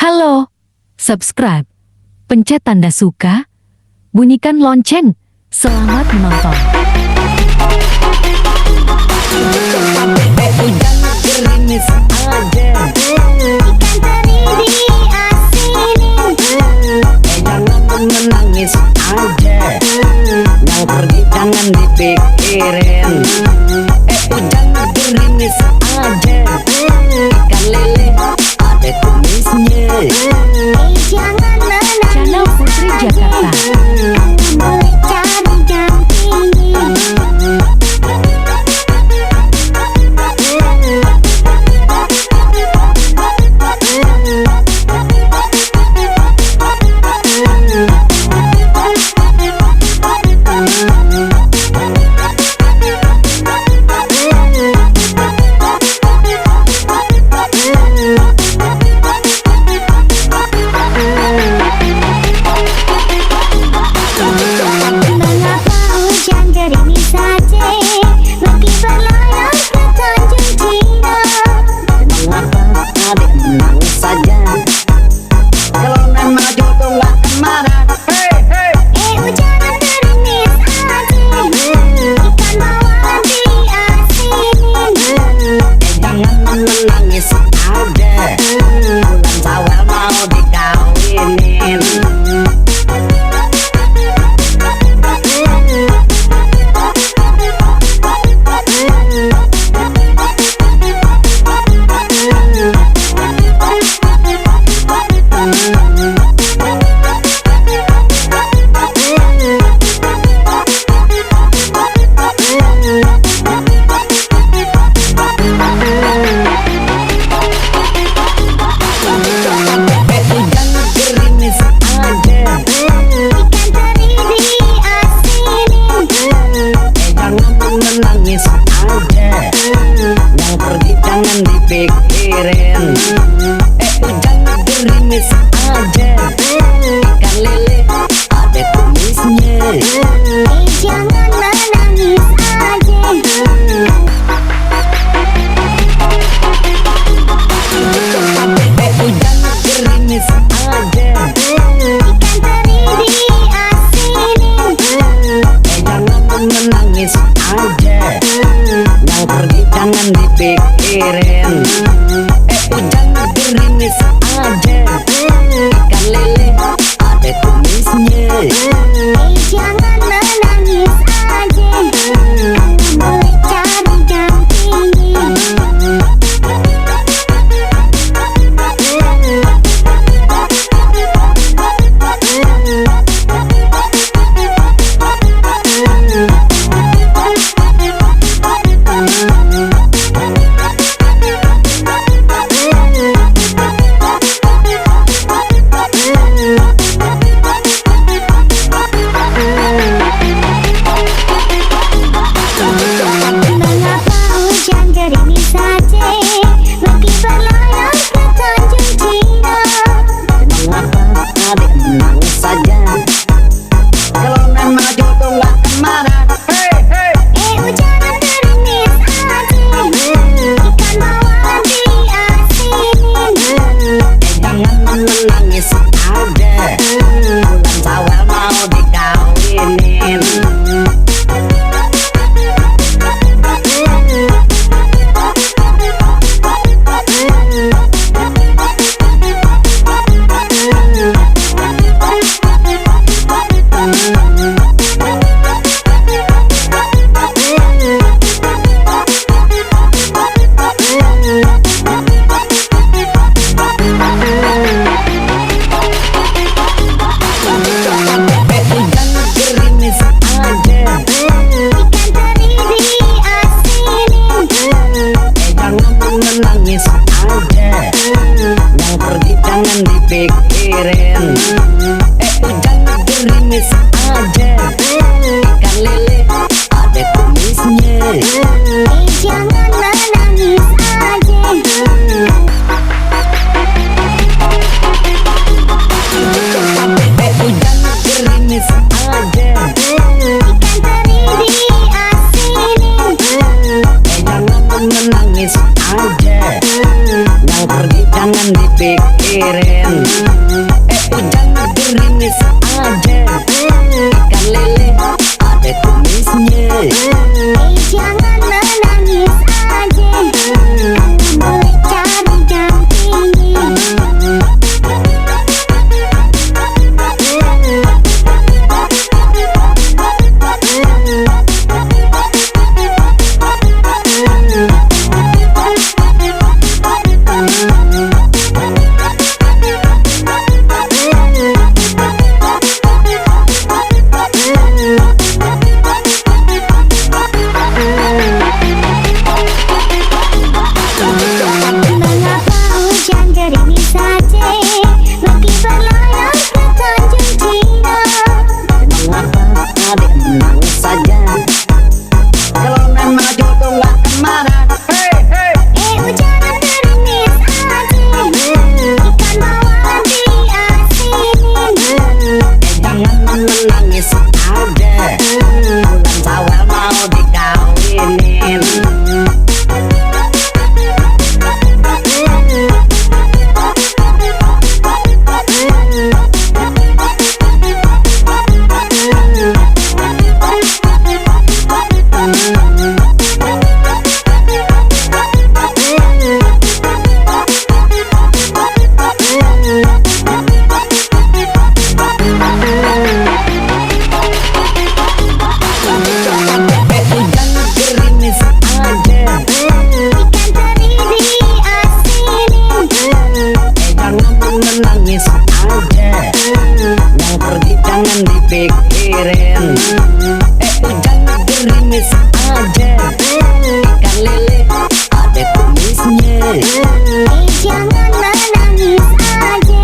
Halo, subscribe, pencet tanda suka, bunyikan lonceng. Selamat menonton. Hujan gerimis aja, Ikan teri diasinin, jangan menangis aja, yang pergi jangan dipikirin. Hujan gerimis aja, ikan lele ada kumisnya. jangan menangis Channel Putri Jakarta. Boleh cari yang tinggi. Mengapa hujan gerimis saja, meski berlayar ke Tanjung Cina. Mengapa adik menangis saja, kalau memang jodoh nggak kemana. Hujan gerimis aja, ikan bawal diasinin. Jangan menangis aja, bulan Syawal mau dikawinin. Hujan gerimis aja, Ikan teri diasinin, jangan menangis aja, yang pergi jangan dipikirin. Hujan gerimis aja, ikan lele ada kumisnya. jangan menangis aja. Hujan gerimis aja, Ikan teri diasinin, jangan menangis aja, yang pergi jangan dipikirin. Hujan gerimis aja, ikan lele ada kumisnya. jangan menangis aja. Boleh cari yang tinggi. Mengapa hujan gerimis saja, meski berlayar ke Tanjung Cina. Mengapa adik menangis saja, kalau memang jodoh nggak kemana. Hujan gerimis aja, ikan bawal diasinin. Jangan menangis aja, bulan Syawal mau dikawinin. Hujan gerimis aja, Ikan teri diasinin, jangan menangis aja, yang pergi jangan dipikirin. Hujan gerimis aja, ikan lele ada kumisnya. jangan menangis aja. Hujan gerimis aja, Ikan teri diasinin, jangan menangis aja, yang pergi jangan dipikirin. Hujan gerimis aja, ikan lele ada kumisnya. Jangan menangis aja, boleh cari jam tinggi. Mengapa hujan gerimis saja, meski berlayar ke Tanjung Cina. Mengapa adik menangis saja, kalau memang jodoh gak kemana. Hujan gerimis aja, ikan bawal diasinin. Jangan menangis aja, bulan Syawal mau dikawinin. Hujan gerimis aja, Ikan teri diasinin. jangan menangis aja, yang pergi jangan dipikirin. Hujan gerimis aja, ikan lele ada kumisnya. Jangan menangis aja.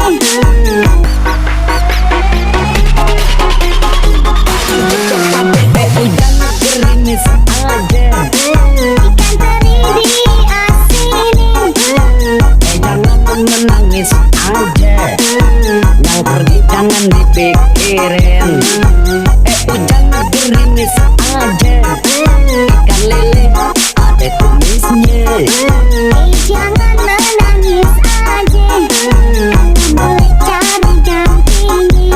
Hujan gerimis aja, Ikan teri diasinin. jangan menangis aja, yang pergi jangan dipikirin. Hujan gerimis aja, ikan lele ada kumisnya. Jangan menangis aja, boleh cari jam tinggi.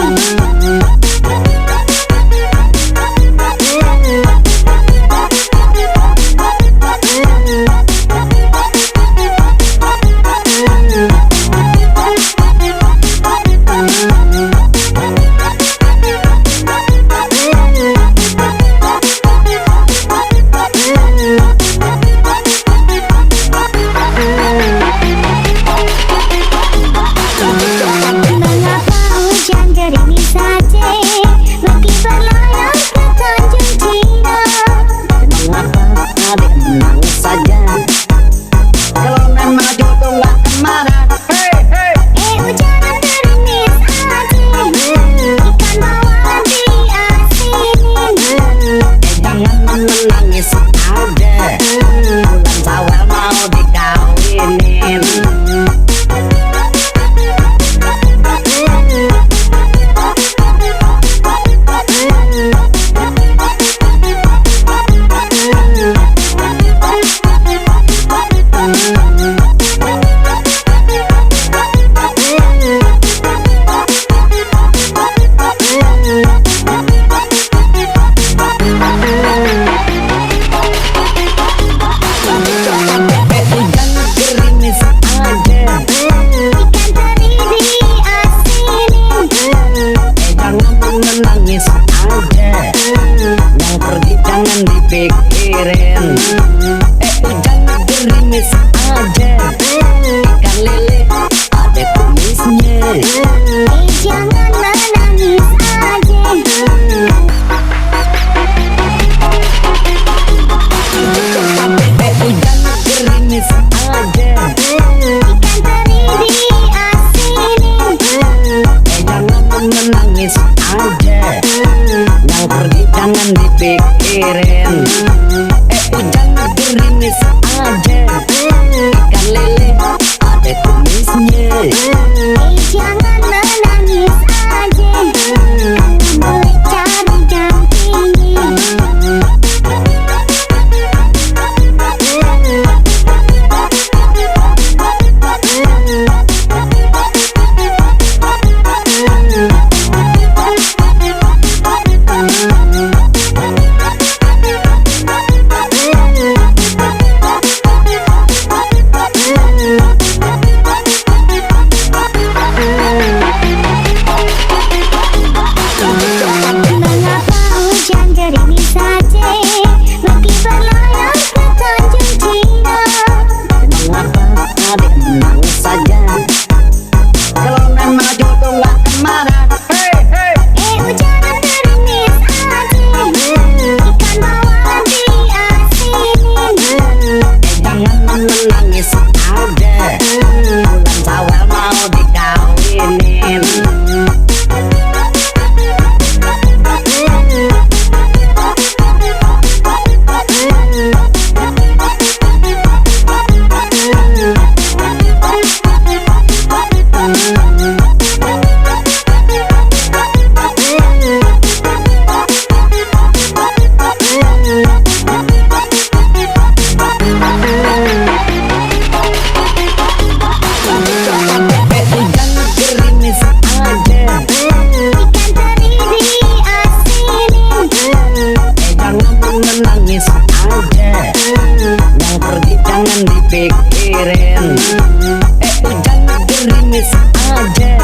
aja.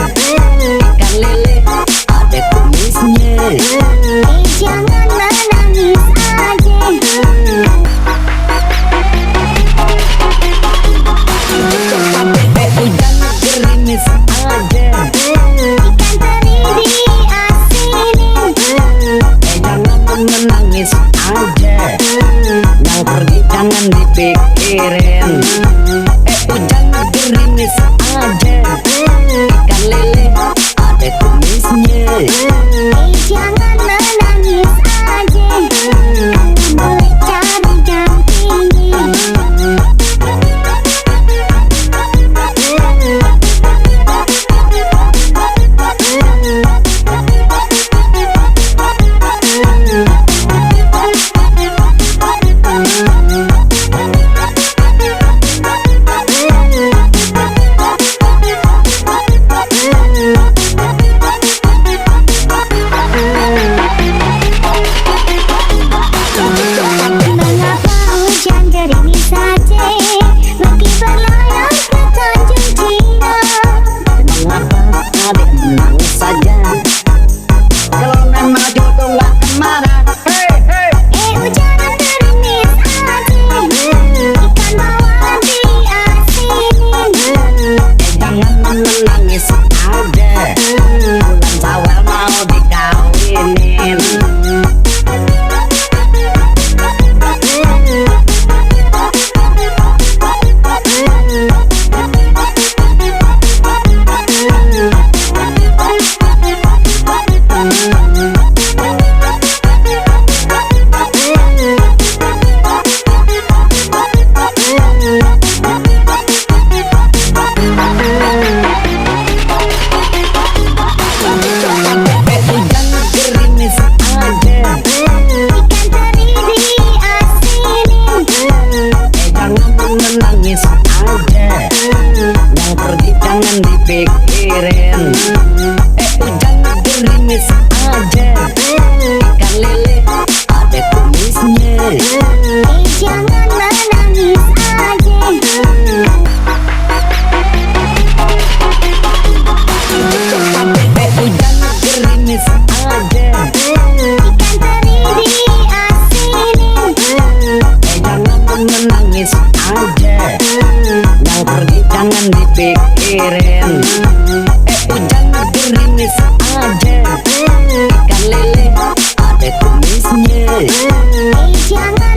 Ikan lele ada kumisnya. Jangan menangis aja. Hujan gerimis aja. Ikan teri diasinin. Jangan menangis aja. Yang pergi jangan dipikirin. Hujan gerimis aja. Ikan lele ada kumisnya. Jangan menangis aja. Boleh cari gantinya. Mengapa hujan gerimis saja? Meski berlayar ke Tanjung Cina. Mengapa adik menangis saja? Kalau memang jodoh gak kemana. Hujan gerimis aja. Ikan bawal diasinin. Jangan menangis aja. Bulan Syawal mau dikawinin. Hujan gerimis aja. Ikan teri diasinin. Jangan menangis aja. Yang pergi jangan dipikirin. Hujan gerimis aja. Ikan lele ada kumisnya. Jangan menangis aja. Hujan gerimis aja. Ikan teri diasinin. Jangan menangis aja. Yang pergi jangan dipikirin. Hujan gerimis aja. Ikan lele ada kumisnya. Jangan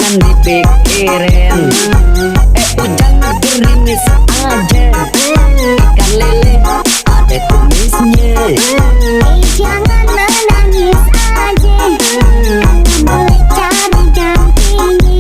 jangan dipikirin. Hujan gerimis aja, ikan lele ada kumisnya. Jangan menangis aja, boleh cari dampingi.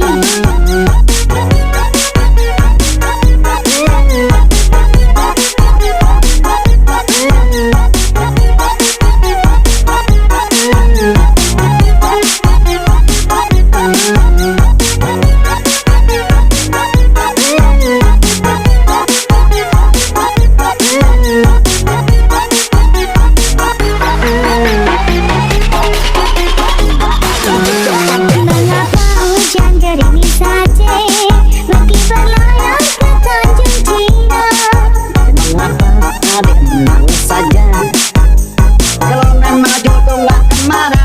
Mengapa hujan gerimis saja, meski berlayar ke Tanjung Cina? Mengapa adik menangis saja, kalau nama jodoh gak kemana?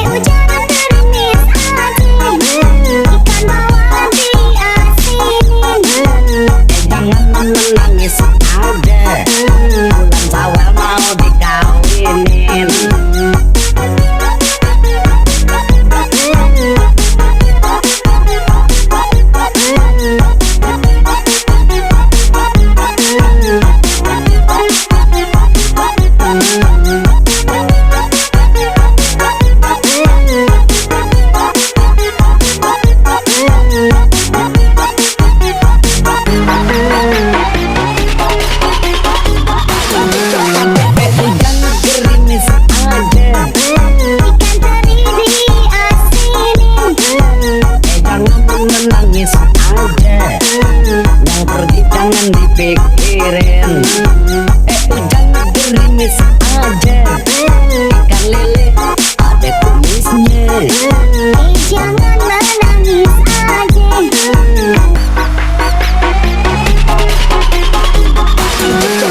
Hujan gerimis aja, ikan bawal diasinin. Jangan menangis aja, bulan Syawal mau dikawinin. Hujan gerimis aja, Ikan teri diasinin. jangan menangis aja, yang pergi jangan dipikirin. Hujan gerimis aja, ikan lele ada kumisnya. Jangan menangis aja. Hujan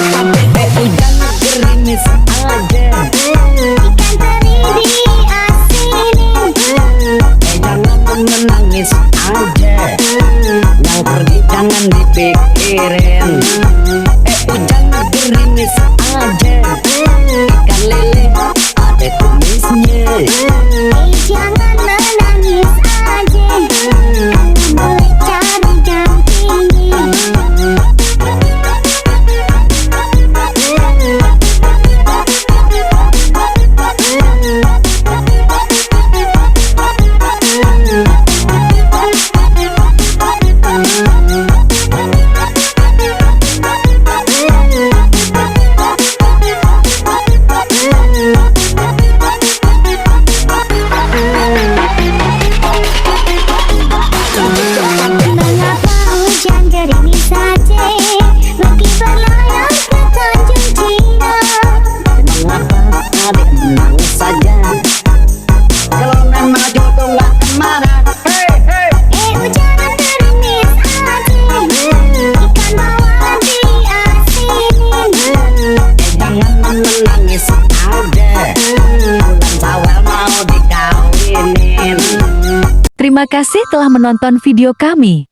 gerimis aja, Ikan teri diasinin. jangan menangis aja, yang pergi jangan dipikirin. Hujan gerimis aja, ikan lele ada kumisnya. Jangan menangis aja, boleh cari dampingi. Mengapa hujan gerimis saja, meski berlayar ke Tanjung Cina? Mengapa adik menangis saja, kalau nama jodoh gak kemana? Hujan gerimis aja, ikan bawal diasinin. Jangan menangis aja, bulan Syawal mau dikawinin. Terima kasih telah menonton video kami.